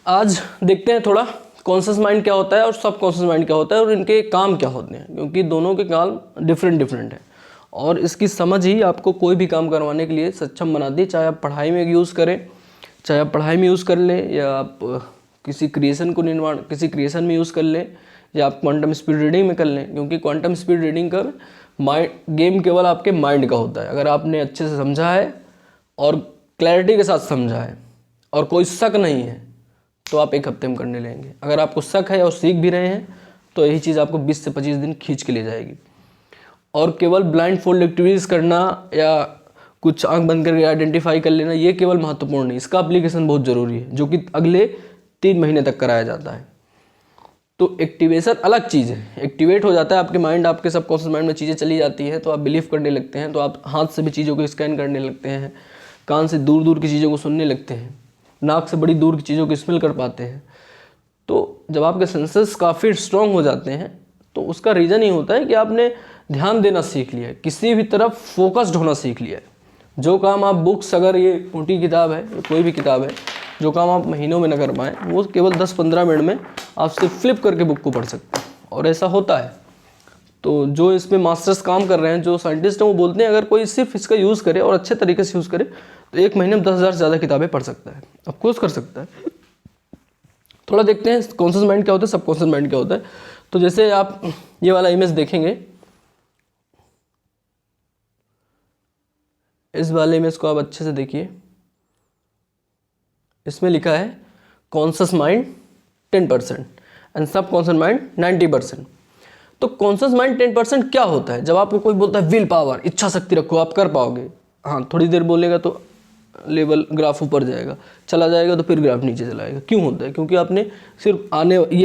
आज देखते हैं थोड़ा कॉन्शियस माइंड क्या होता है और सब कॉन्शियस माइंड क्या होता है और इनके काम क्या होते हैं, क्योंकि दोनों के काम डिफरेंट है और इसकी समझ ही आपको कोई भी काम करवाने के लिए सक्षम बनाती है। चाहे आप पढ़ाई में यूज़ करें, चाहे आप पढ़ाई में यूज़ कर लें, या आप किसी क्रिएशन में यूज़ कर लें, या आप क्वांटम स्पीड रीडिंग में कर लें। क्योंकि क्वांटम स्पीड रीडिंग का गेम केवल आपके माइंड का होता है। अगर आपने अच्छे से समझा है और क्लैरिटी के साथ समझा है और कोई शक नहीं है तो आप 1 हफ्ते में करने लेंगे। अगर आपको शक है और सीख भी रहे हैं तो यही चीज़ आपको 20 से 25 दिन खींच के ले जाएगी। और केवल ब्लाइंड फोल्ड एक्टिविटीज़ करना या कुछ आंख बंद करके आइडेंटिफाई कर लेना, ये केवल महत्वपूर्ण नहीं, इसका एप्लीकेशन बहुत ज़रूरी है, जो कि अगले 3 महीने तक कराया जाता है। तो एक्टिवेशन अलग चीज़ है, एक्टिवेट हो जाता है आपके माइंड, आपके सबकॉन्शियस माइंड में चीज़ें चली जाती हैं तो आप बिलीव करने लगते हैं, तो आप हाथ से भी चीज़ों को स्कैन करने लगते हैं, कान से दूर दूर की चीज़ों को सुनने लगते हैं, नाक से बड़ी दूर की चीज़ों को स्मेल कर पाते हैं। तो जब आपके सेंसेस काफ़ी स्ट्रॉन्ग हो जाते हैं तो उसका रीज़न ये होता है कि आपने ध्यान देना सीख लिया है, किसी भी तरफ फोकस्ड होना सीख लिया है। जो काम आप बुक्स, अगर ये मोटी किताब है, कोई भी किताब है, जो काम आप महीनों में न कर पाएँ वो केवल 10-15 मिनट में आप सिर्फ फ्लिप करके बुक को पढ़ सकते हैं, और ऐसा होता है। तो जो इसमें मास्टर्स काम कर रहे हैं, जो साइंटिस्ट हैं, वो बोलते हैं अगर कोई सिर्फ इसका यूज़ करे और अच्छे तरीके से यूज़ करे तो 1 महीने में 10,000 से ज़्यादा किताबें पढ़ सकता है, ऑफकोर्स कर सकता है। थोड़ा देखते हैं कॉन्शियस माइंड क्या होता है, सबकॉन्शियस माइंड क्या होता है। तो जैसे आप ये वाला इमेज देखेंगे, इस वाले इमेज को आप अच्छे से देखिए, इसमें लिखा है कॉन्शियस माइंड 10% एंड सब कॉन्शियस माइंड 90%। तो कॉन्शियस माइंड 10% क्या होता है? जब आपको कोई बोलता है विल पावर, इच्छा शक्ति रखो, आप कर पाओगे, हाँ थोड़ी देर बोलेगा तो लेवल ग्राफ ऊपर जाएगा, चला जाएगा तो फिर ग्राफ नीचे चला जाएगा। क्यों होता है? क्योंकि आपने सिर्फ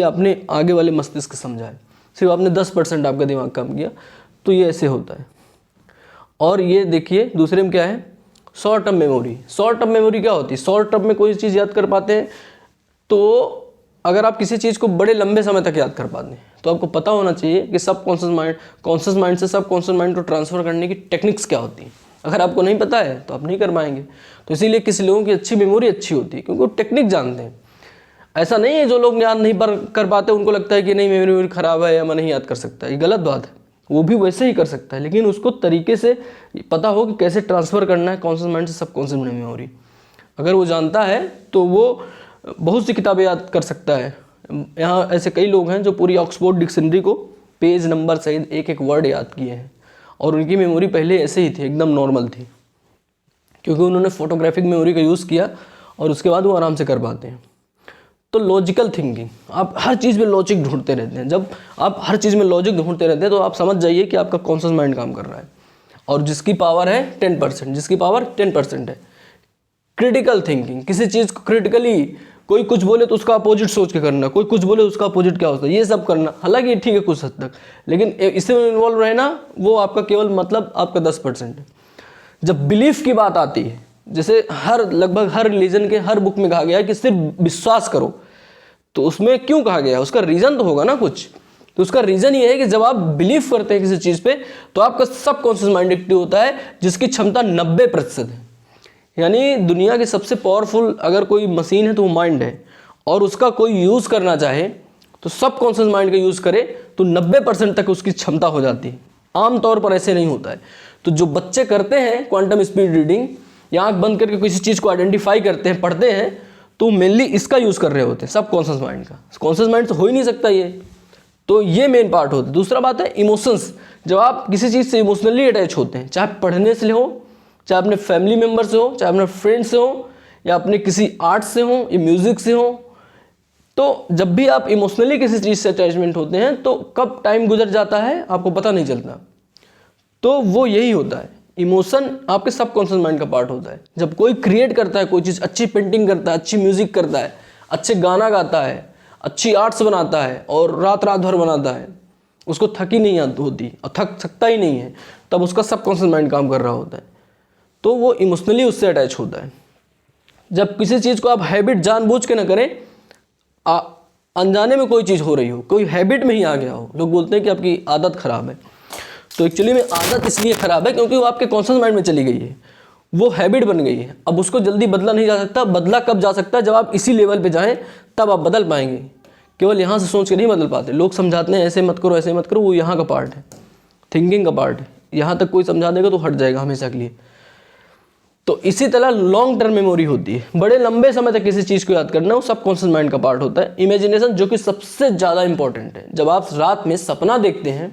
अपने आगे वाले मस्तिष्क समझा है, सिर्फ आपने 10% आपका दिमाग काम किया, तो ये ऐसे होता है। और ये देखिए दूसरे में क्या है, short term memory. Short term memory क्या होती है? शॉर्ट टर्म में कोई चीज़ याद कर पाते हैं, तो अगर आप किसी चीज़ को बड़े लंबे समय तक याद कर पाते हैं तो आपको पता होना चाहिए कि सब कॉन्शियस माइंड से सब कॉन्शियस माइंड को ट्रांसफ़र करने की टेक्निक्स क्या होती हैं। अगर आपको नहीं पता है तो आप नहीं कर पाएंगे। तो इसीलिए किसी लोगों की अच्छी मेमोरी अच्छी होती है क्योंकि वो टेक्निक जानते हैं। ऐसा नहीं है जो लोग याद नहीं कर पाते उनको लगता है कि नहीं मेरी मेमोरी ख़राब है या मैं नहीं याद कर सकता, ये गलत बात है। वो भी वैसे ही कर सकता है, लेकिन उसको तरीके से पता हो कि कैसे ट्रांसफ़र करना है कॉन्शियस माइंड से सब कॉन्शियस माइंड मेमोरी। अगर वो जानता है तो वो बहुत सी किताबें याद कर सकता है। यहाँ ऐसे कई लोग हैं जो पूरी ऑक्सफोर्ड डिक्शनरी को पेज नंबर सहित एक एक वर्ड याद किए हैं, और उनकी मेमोरी पहले ऐसे ही थी, एकदम नॉर्मल थी, क्योंकि उन्होंने फोटोग्राफिक मेमोरी का यूज़ किया और उसके बाद वो आराम से कर पाते हैं। तो लॉजिकल थिंकिंग, आप हर चीज़ में लॉजिक ढूंढते रहते हैं। जब आप हर चीज़ में लॉजिक ढूंढते रहते हैं तो आप समझ जाइए कि आपका कॉन्शियस माइंड काम कर रहा है। और जिसकी पावर है 10% है क्रिटिकल थिंकिंग। किसी चीज़ को क्रिटिकली, कोई कुछ बोले तो उसका अपोजिट सोच के करना, कोई कुछ बोले उसका अपोजिट क्या होता है, ये सब करना। हालांकि ठीक है कुछ हद तक, लेकिन इसमें इन्वॉल्व रहना वो आपका केवल मतलब आपका 10% है। जब बिलीफ की बात आती है, जैसे लगभग हर रिलीजन के हर बुक में कहा गया है कि सिर्फ विश्वास करो, तो उसमें क्यों कहा गया है? उसका रीज़न तो होगा ना कुछ। तो उसका रीज़न ये है कि जब आप बिलीव करते हैं किसी चीज़ पे तो आपका सब कॉन्शियस माइंड एक्टिव होता है, जिसकी क्षमता 90% है। यानी दुनिया की सबसे पावरफुल अगर कोई मशीन है तो वो माइंड है, और उसका कोई यूज़ करना चाहे तो सब कॉन्शियस माइंड का यूज़ करे तो 90% तक उसकी क्षमता हो जाती है। आमतौर पर ऐसे नहीं होता है। तो जो बच्चे करते हैं क्वांटम स्पीड रीडिंग या आँख बंद करके किसी चीज़ को आइडेंटिफाई करते हैं, पढ़ते हैं, तो मेनली इसका यूज़ कर रहे होते हैं, सब कॉन्शियस माइंड का। कॉन्शियस माइंड तो हो ही नहीं सकता ये, तो ये मेन पार्ट होता है। दूसरा बात है इमोशंस। जब आप किसी चीज़ से इमोशनली अटैच होते हैं, चाहे पढ़ने से हो, चाहे अपने फैमिली मेम्बर से हो, चाहे अपने फ्रेंड से हो, या अपने किसी आर्ट से हो या म्यूज़िक से हो, तो जब भी आप इमोशनली किसी चीज़ से अटैचमेंट होते हैं तो कब टाइम गुजर जाता है आपको पता नहीं चलता। तो वो यही होता है, इमोशन आपके सब कॉन्शियस माइंड का पार्ट होता है। जब कोई क्रिएट करता है कोई चीज़, अच्छी पेंटिंग करता है, अच्छी म्यूज़िक करता है, अच्छे गाना गाता है, अच्छी आर्ट्स बनाता है और रात भर बनाता है, उसको थकी नहीं होती और थक सकता ही नहीं है, तब उसका सब कॉन्शियस माइंड काम कर रहा होता है। तो वो इमोशनली उससे अटैच होता है। जब किसी चीज़ को आप हैबिट जानबूझ के ना करें, अनजाने में कोई चीज़ हो रही हो, कोई हैबिट में ही आ गया हो, लोग बोलते हैं कि आपकी आदत ख़राब है, तो एक्चुअली में आदत इसलिए ख़राब है क्योंकि वो आपके कॉन्शियस माइंड में चली गई है, वो हैबिट बन गई है। अब उसको जल्दी बदला नहीं जा सकता। बदला कब जा सकता है? जब आप इसी लेवल पे जाएं तब आप बदल पाएंगे। केवल यहाँ से सोच के नहीं बदल पाते। लोग समझाते हैं ऐसे मत करो ऐसे मत करो, वो यहाँ का पार्ट है, थिंकिंग का पार्ट है। यहाँ तक कोई समझा देगा तो हट जाएगा हमेशा के लिए। तो इसी तरह लॉन्ग टर्म मेमोरी होती है, बड़े लंबे समय तक किसी चीज़ को याद करना, वो सबकॉन्शियस माइंड का पार्ट होता है। इमेजिनेशन जो कि सबसे ज़्यादा इंपॉर्टेंट है। जब आप रात में सपना देखते हैं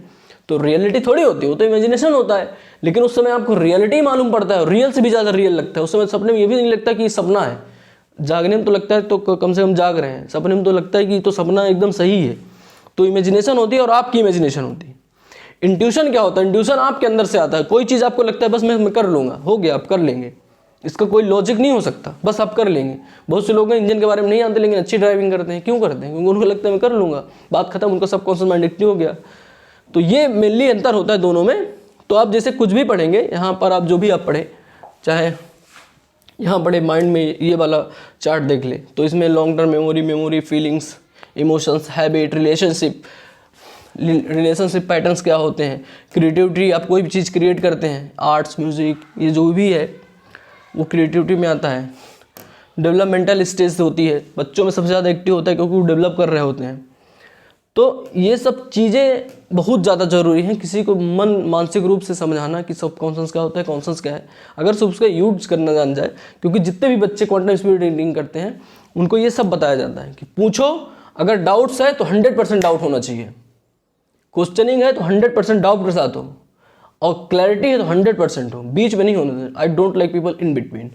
तो रियलिटी थोड़ी होती है, वो तो इमेजिनेशन होता है। लेकिन उस समय आपको रियलिटी मालूम पड़ता है, रियल से भी ज़्यादा रियल लगता है। उस समय सपने में ये भी नहीं लगता कि ये सपना है। जागने में तो लगता है तो कम से कम जाग रहे हैं, सपने में तो लगता है कि तो सपना एकदम सही है। तो इमेजिनेशन होती है और आपकी इमेजिनेशन होती है। इंट्यूशन क्या होता है? इंट्यूशन आपके अंदर से आता है। कोई चीज़ आपको लगता है बस मैं कर लूँगा, हो गया, आप कर लेंगे, इसका कोई लॉजिक नहीं हो सकता, बस आप कर लेंगे। बहुत से लोग हैं इंजन के बारे में नहीं जानते लेकिन अच्छी ड्राइविंग करते हैं। क्यों करते हैं? क्योंकि उनको लगता है मैं कर लूँगा, बात खत्म, उनका सबकॉन्शियस माइंड एक्टिव हो गया। तो ये मेनली अंतर होता है दोनों में। तो आप जैसे कुछ भी पढ़ेंगे यहाँ पर, आप जो भी आप पढ़े, चाहे यहाँ पढ़े माइंड में ये वाला चार्ट देख ले, तो इसमें long term memory, feelings, emotions, habit, relationship patterns क्या होते हैं, क्रिएटिविटी, आप कोई भी चीज़ क्रिएट करते हैं, आर्ट्स, म्यूज़िक, ये जो भी है वो क्रिएटिविटी में आता है। डेवलपमेंटल स्टेज होती है, बच्चों में सबसे ज़्यादा एक्टिव होता है क्योंकि वो डेवलप कर रहे होते हैं। तो ये सब चीज़ें बहुत ज़्यादा ज़रूरी हैं किसी को मानसिक रूप से समझाना कि सबकॉन्शियस क्या होता है, कॉन्शियस क्या है, अगर सब उसका यूज करना जान जाए। क्योंकि जितने भी बच्चे क्वांटम स्पीड रीडिंग करते हैं उनको ये सब बताया जाता है कि पूछो, अगर डाउट्स है तो 100% डाउट होना चाहिए, क्वेश्चनिंग है तो 100% डाउट के साथ हो, और क्लैरिटी है तो 100% हो, बीच में नहीं होना चाहिए। I don't like people in between.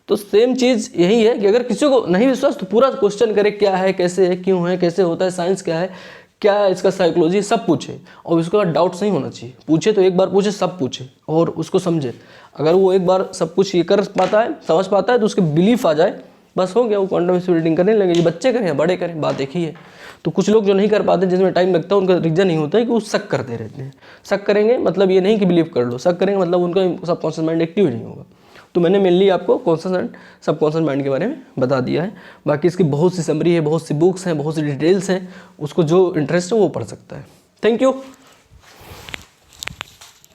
तो सेम चीज़ यही है कि अगर किसी को नहीं विश्वास तो पूरा क्वेश्चन करे, क्या है, कैसे है, क्यों है, कैसे होता है, साइंस क्या है, क्या है इसका साइकोलॉजी, सब पूछे। और उसके बाद डाउट्स नहीं होना चाहिए। पूछे तो एक बार पूछे, सब पूछे और उसको समझे। अगर वो एक बार सब कुछ ये कर पाता है, समझ पाता है, तो उसके बिलीफ आ जाए, बस हो गया, वो क्वांटम स्पीड रीडिंग करने लगे। ये बच्चे करें या बड़े करें, बात एक ही है। तो कुछ लोग जो नहीं कर पाते, जिसमें टाइम लगता है, उनका रीज़न नहीं होता है कि वो शक करते रहते हैं। शक करेंगे मतलब ये नहीं कि बिलीव कर लो, शक करेंगे मतलब उनका सबकॉन्शियस माइंड एक्टिव नहीं होगा। तो मैंने मेनली आपको कॉन्शियस एंड सबकॉन्शियस माइंड के बारे में बता दिया है। बाकी इसकी बहुत सी समरी है, बहुत सी बुक्स हैं, बहुत सी डिटेल्स हैं, उसको जो इंटरेस्ट है वो पढ़ सकता है। Thank you.